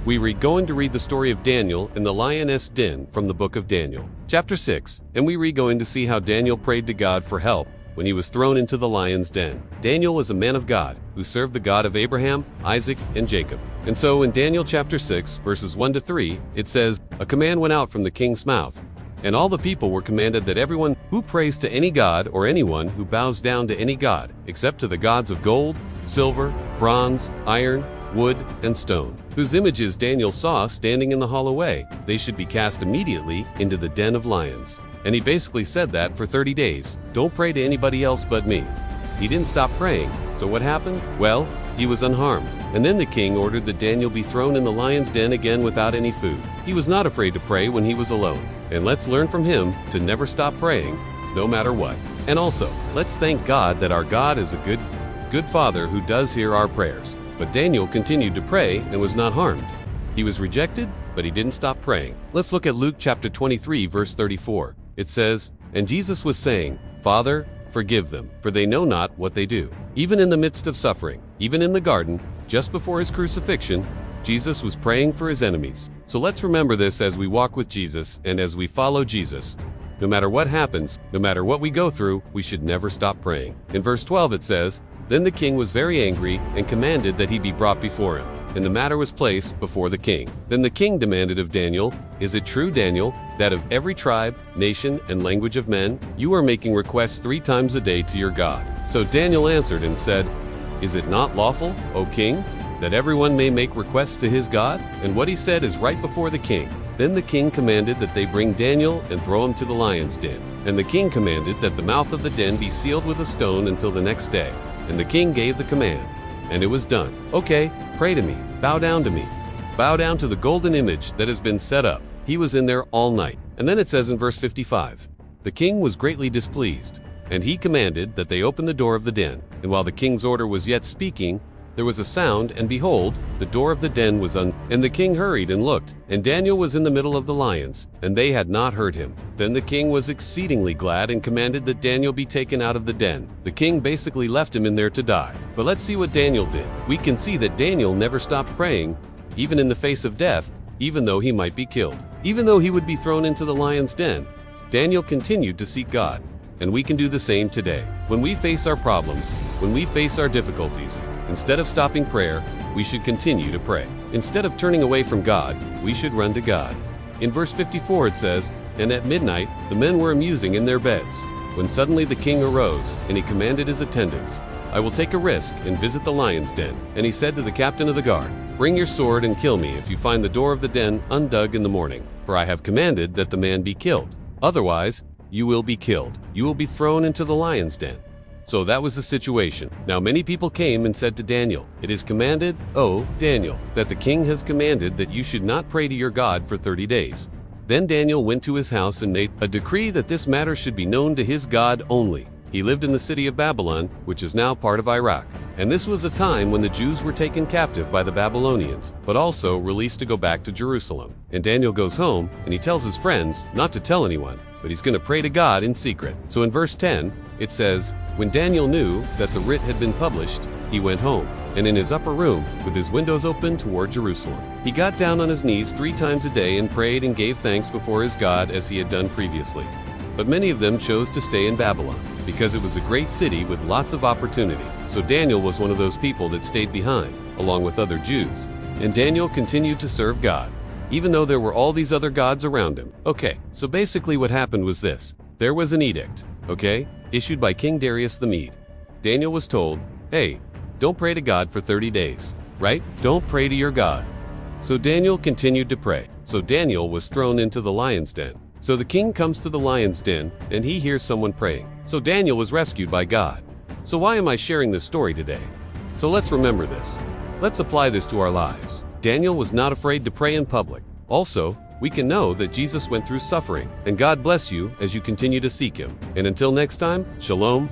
Going to read the story of Daniel in the lioness den from the book of Daniel, chapter 6, and going to see how Daniel prayed to God for help when he was thrown into the lion's den. Daniel was a man of God who served the God of Abraham, Isaac, and Jacob. And so in Daniel chapter 6, verses 1 to 3, it says, "A command went out from the king's mouth, and all the people were commanded that everyone who prays to any god or anyone who bows down to any god, except to the gods of gold, silver, bronze, iron, wood, and stone, whose images Daniel saw standing in the hollow way, they should be cast immediately into the den of lions." And he basically said that for 30 days. Don't pray to anybody else but me. He didn't stop praying. So what happened? Well, he was unharmed. And then the king ordered that Daniel be thrown in the lion's den again without any food. He was not afraid to pray when he was alone. And let's learn from him to never stop praying, no matter what. And also, let's thank God that our God is a good Father who does hear our prayers. But Daniel continued to pray and was not harmed. He was rejected, but he didn't stop praying. Let's look at Luke chapter 23, verse 34. It says, "And Jesus was saying, Father, forgive them, for they know not what they do." Even in the midst of suffering, even in the garden, just before his crucifixion, Jesus was praying for his enemies. So let's remember this as we walk with Jesus and as we follow Jesus. No matter what happens, no matter what we go through, we should never stop praying. In verse 12 it says, "Then the king was very angry and commanded that he be brought before him. And the matter was placed before the king. Then the king demanded of Daniel, 'Is it true, Daniel, that of every tribe, nation, and language of men, you are making requests 3 times a day to your God?' So Daniel answered and said, 'Is it not lawful, O king, that everyone may make requests to his God?' And what he said is right before the king. Then the king commanded that they bring Daniel and throw him to the lion's den. And the king commanded that the mouth of the den be sealed with a stone until the next day. And the king gave the command. And it was done. Okay, pray to me. Bow down to me. Bow down to the golden image that has been set up." He was in there all night. And then it says in verse 55, "The king was greatly displeased, and he commanded that they open the door of the den. And while the king's order was yet speaking, there was a sound, and behold, the door of the den was and the king hurried and looked, and Daniel was in the middle of the lions, and they had not heard him. Then the king was exceedingly glad and commanded that Daniel be taken out of the den. The king basically left him in there to die. But let's see what Daniel did. We can see that Daniel never stopped praying, even in the face of death, even though he might be killed. Even though he would be thrown into the lion's den, Daniel continued to seek God. And we can do the same today. When we face our problems, when we face our difficulties, instead of stopping prayer, we should continue to pray. Instead of turning away from God, we should run to God. In verse 54 it says, "And at midnight the men were amusing in their beds, when suddenly the king arose, and he commanded his attendants, 'I will take a risk and visit the lion's den.' And he said to the captain of the guard, 'Bring your sword and kill me if you find the door of the den undug in the morning, for I have commanded that the man be killed. Otherwise, you will be killed. You will be thrown into the lion's den.' So that was the situation. Now many people came and said to Daniel, 'It is commanded, O Daniel, that the king has commanded that you should not pray to your God for 30 days. Then Daniel went to his house and made a decree that this matter should be known to his God only. He lived in the city of Babylon, which is now part of Iraq. And this was a time when the Jews were taken captive by the Babylonians, but also released to go back to Jerusalem. And Daniel goes home, and he tells his friends not to tell anyone, but he's going to pray to God in secret. So in verse 10, it says, "When Daniel knew that the writ had been published, he went home, and in his upper room, with his windows open toward Jerusalem, he got down on his knees 3 times a day and prayed and gave thanks before his God as he had done previously. But many of them chose to stay in Babylon, because it was a great city with lots of opportunity. So Daniel was one of those people that stayed behind, along with other Jews. And Daniel continued to serve God, even though there were all these other gods around him." Okay, so basically what happened was this. There was an edict, okay, issued by King Darius the Mede. Daniel was told, "Hey, don't pray to God for 30 days, right? Don't pray to your God." So Daniel continued to pray. So Daniel was thrown into the lion's den. So the king comes to the lion's den, and he hears someone praying. So Daniel was rescued by God. So why am I sharing this story today? So let's remember this. Let's apply this to our lives. Daniel was not afraid to pray in public. Also, we can know that Jesus went through suffering. And God bless you as you continue to seek him. And until next time, shalom.